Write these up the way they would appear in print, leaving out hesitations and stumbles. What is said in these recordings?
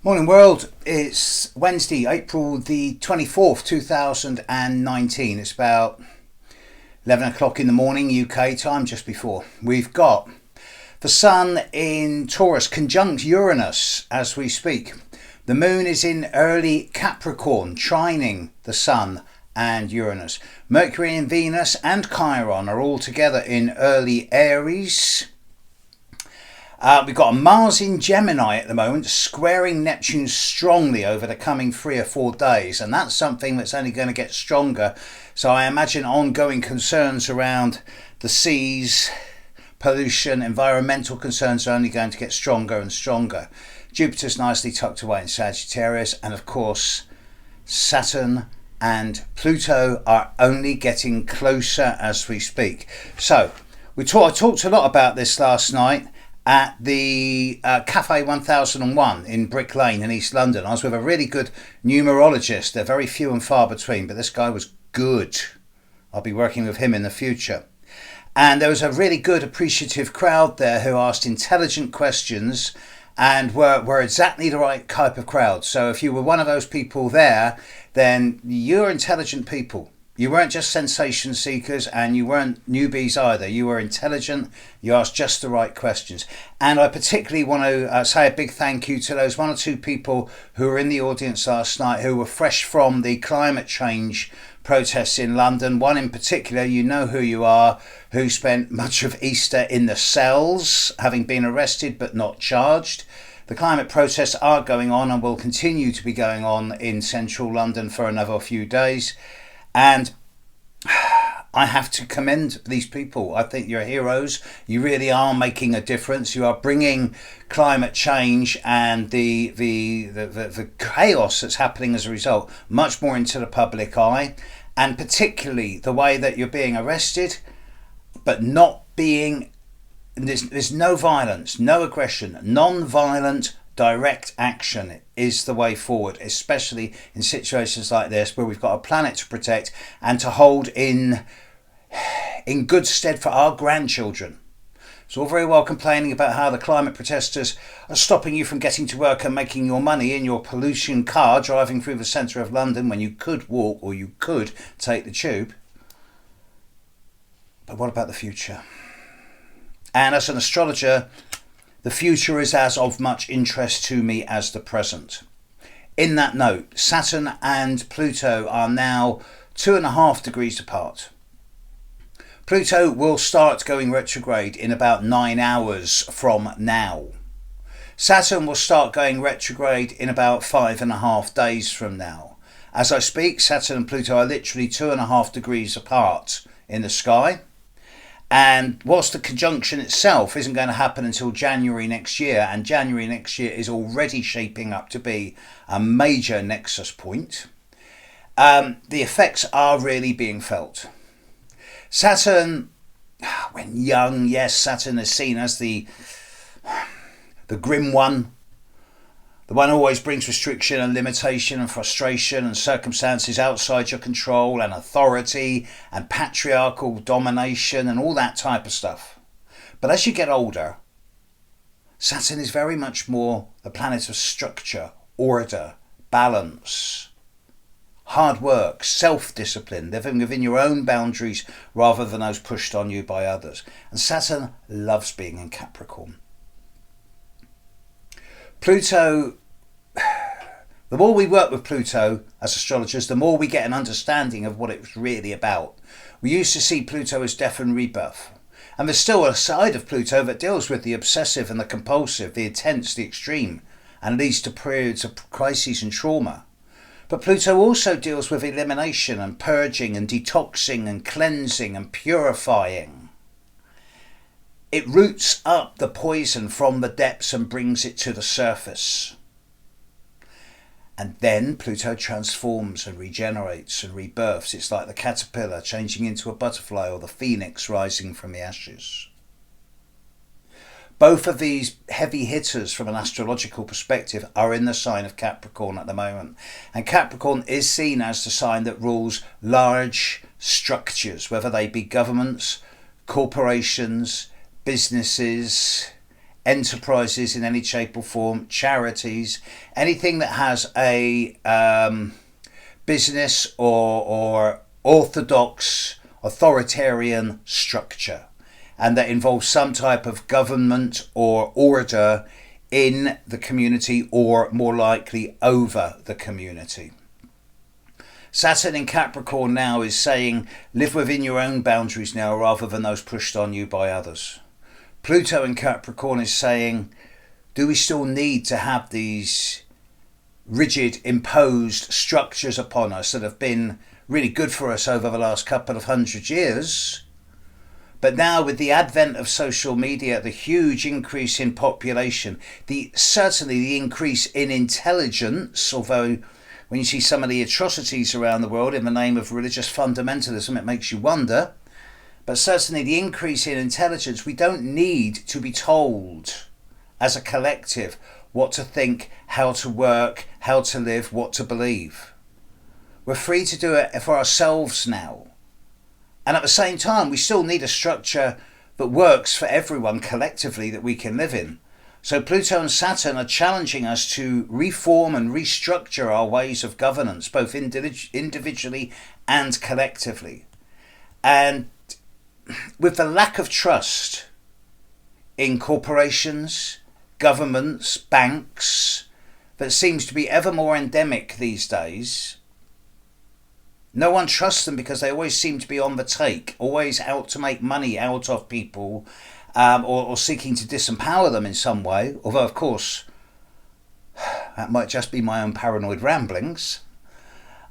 Morning world, it's Wednesday, April the 24th, 2019. It's about 11 o'clock in the morning UK time, just before. We've got the Sun in Taurus conjunct Uranus as we speak. The Moon is in early Capricorn, trining the Sun and Uranus. Mercury and Venus and Chiron are all together in early Aries. We've got a Mars in Gemini at the moment, squaring Neptune strongly over the coming 3 or 4 days, and that's something that's only going to get stronger. So I imagine ongoing concerns around the seas, pollution, environmental concerns are only going to get stronger and stronger. Jupiter's nicely tucked away in Sagittarius, and of course Saturn and Pluto are only getting closer as we speak. So I talked a lot about this last night at the Cafe 1001 in Brick Lane in East London. I was with a really good numerologist. They're very few and far between, but this guy was good. I'll be working with him in the future. And there was a really good appreciative crowd there who asked intelligent questions and were exactly the right type of crowd. So if you were one of those people there, then you're intelligent people. You weren't just sensation seekers, and you weren't newbies either. You were intelligent. You asked just the right questions. And I particularly want to say a big thank you to those 1 or 2 people who were in the audience last night who were fresh from the climate change protests in London. One in particular, you know who you are, who spent much of Easter in the cells, having been arrested but not charged. The climate protests are going on and will continue to be going on in central London for another few days. And I have to commend these people. I think you're heroes. You really are making a difference. You are bringing climate change and the chaos that's happening as a result much more into the public eye, and particularly the way that you're being arrested, but not being. There's no violence, no aggression, non-violent. Direct action is the way forward, especially in situations like this where we've got a planet to protect and to hold in good stead for our grandchildren. It's all very well complaining about how the climate protesters are stopping you from getting to work and making your money in your pollution car driving through the centre of London when you could walk or you could take the tube. But what about the future? And as an astrologer, the future is as of much interest to me as the present. In that note, Saturn and Pluto are now 2.5 degrees apart. Pluto will start going retrograde in about 9 hours from now. Saturn will start going retrograde in about 5.5 days from now. As I speak, Saturn and Pluto are literally 2.5 degrees apart in the sky. And whilst the conjunction itself isn't going to happen until January next year, and January next year is already shaping up to be a major nexus point, the effects are really being felt. Saturn, when young, yes, Saturn is seen as the grim one. The one who always brings restriction and limitation and frustration and circumstances outside your control and authority and patriarchal domination and all that type of stuff. But as you get older, Saturn is very much more the planet of structure, order, balance, hard work, self-discipline, living within your own boundaries rather than those pushed on you by others. And Saturn loves being in Capricorn. Pluto, the more we work with Pluto as astrologers, the more we get an understanding of what it's really about. We used to see Pluto as death and rebirth. And there's still a side of Pluto that deals with the obsessive and the compulsive, the intense, the extreme, and leads to periods of crises and trauma. But Pluto also deals with elimination and purging and detoxing and cleansing and purifying. It roots up the poison from the depths and brings it to the surface. And then Pluto transforms and regenerates and rebirths. It's like the caterpillar changing into a butterfly or the phoenix rising from the ashes. Both of these heavy hitters from an astrological perspective are in the sign of Capricorn at the moment. And Capricorn is seen as the sign that rules large structures, whether they be governments, corporations, businesses, enterprises in any shape or form, charities, anything that has a business or orthodox authoritarian structure, and that involves some type of government or order in the community, or more likely over the community. Saturn in Capricorn now is saying live within your own boundaries now rather than those pushed on you by others. Pluto in Capricorn is saying, do we still need to have these rigid imposed structures upon us that have been really good for us over the last couple of 100 years? But now with the advent of social media, the huge increase in population, certainly the increase in intelligence, although when you see some of the atrocities around the world in the name of religious fundamentalism, it makes you wonder. But certainly the increase in intelligence, we don't need to be told as a collective what to think, how to work, how to live, what to believe. We're free to do it for ourselves now. And at the same time, we still need a structure that works for everyone collectively that we can live in. So Pluto and Saturn are challenging us to reform and restructure our ways of governance, both individually and collectively. And with the lack of trust in corporations, governments, banks, that seems to be ever more endemic these days, no one trusts them because they always seem to be on the take, always out to make money out of people, or seeking to disempower them in some way. Although, of course, that might just be my own paranoid ramblings.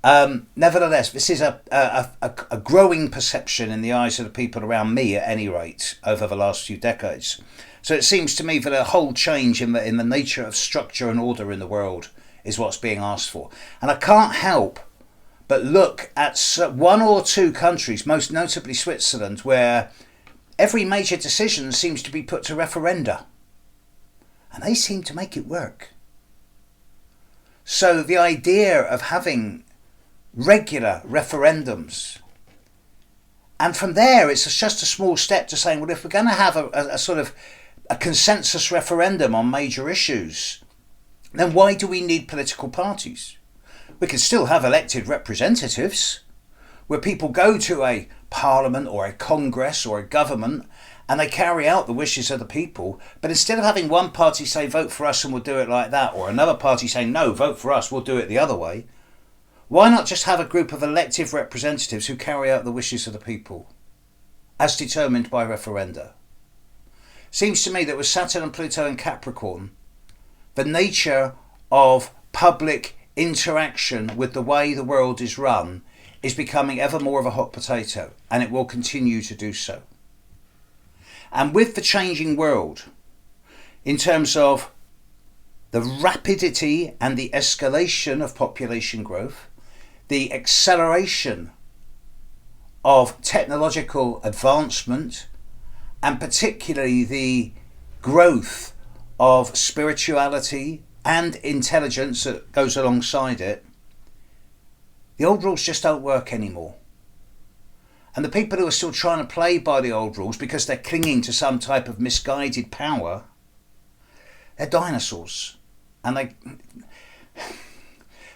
Nevertheless, this is a growing perception in the eyes of the people around me, at any rate, over the last few decades. So it seems to me that a whole change in the nature of structure and order in the world is what's being asked for. And I can't help but look at one or two countries, most notably Switzerland, where every major decision seems to be put to referenda. And they seem to make it work. So the idea of having regular referendums, and from there it's just a small step to saying, well, if we're going to have a sort of a consensus referendum on major issues, then why do we need political parties? We can still have elected representatives where people go to a parliament or a congress or a government and they carry out the wishes of the people. But instead of having one party say vote for us and we'll do it like that, or another party say no, vote for us, we'll do it the other way, why not just have a group of elected representatives who carry out the wishes of the people as determined by referenda? Seems to me that with Saturn and Pluto and Capricorn, the nature of public interaction with the way the world is run is becoming ever more of a hot potato, and it will continue to do so. And with the changing world, in terms of the rapidity and the escalation of population growth, the acceleration of technological advancement, and particularly the growth of spirituality and intelligence that goes alongside it, the old rules just don't work anymore. And the people who are still trying to play by the old rules because they're clinging to some type of misguided power, they're dinosaurs. And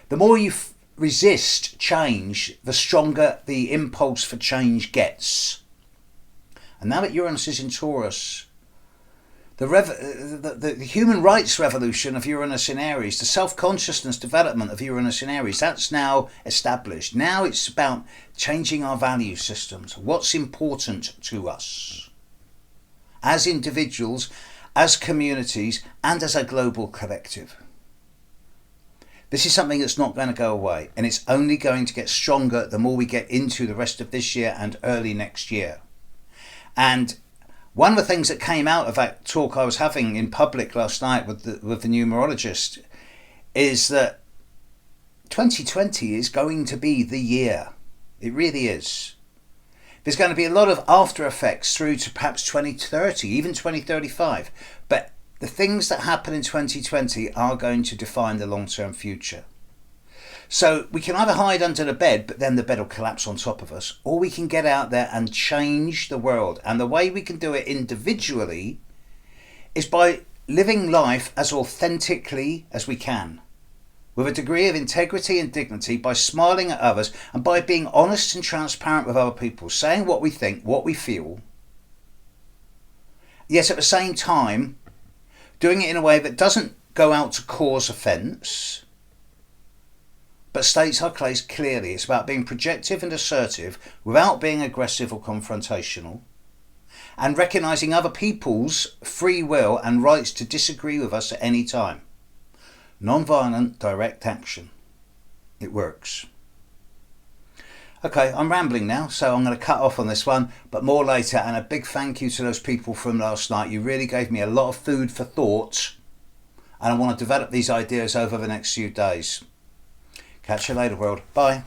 the more you resist change, the stronger the impulse for change gets. And now that Uranus is in Taurus, the human rights revolution of Uranus in Aries, the self-consciousness development of Uranus in Aries, that's now established. Now it's about changing our value systems. What's important to us as individuals, as communities, and as a global collective. This is something that's not going to go away, and it's only going to get stronger the more we get into the rest of this year and early next year. And one of the things that came out of that talk I was having in public last night with the numerologist is that 2020 is going to be the year. It really is. There's going to be a lot of after effects through to perhaps 2030, even 2035. But the things that happen in 2020 are going to define the long-term future. So we can either hide under the bed, but then the bed will collapse on top of us, or we can get out there and change the world. And the way we can do it individually is by living life as authentically as we can, with a degree of integrity and dignity, by smiling at others and by being honest and transparent with other people, saying what we think, what we feel, yet at the same time doing it in a way that doesn't go out to cause offence, but states our case clearly. It's about being projective and assertive without being aggressive or confrontational, and recognising other people's free will and rights to disagree with us at any time. Non-violent direct action. It works. Okay, I'm rambling now, so I'm going to cut off on this one, but more later. And a big thank you to those people from last night. You really gave me a lot of food for thought, and I want to develop these ideas over the next few days. Catch you later, world. Bye.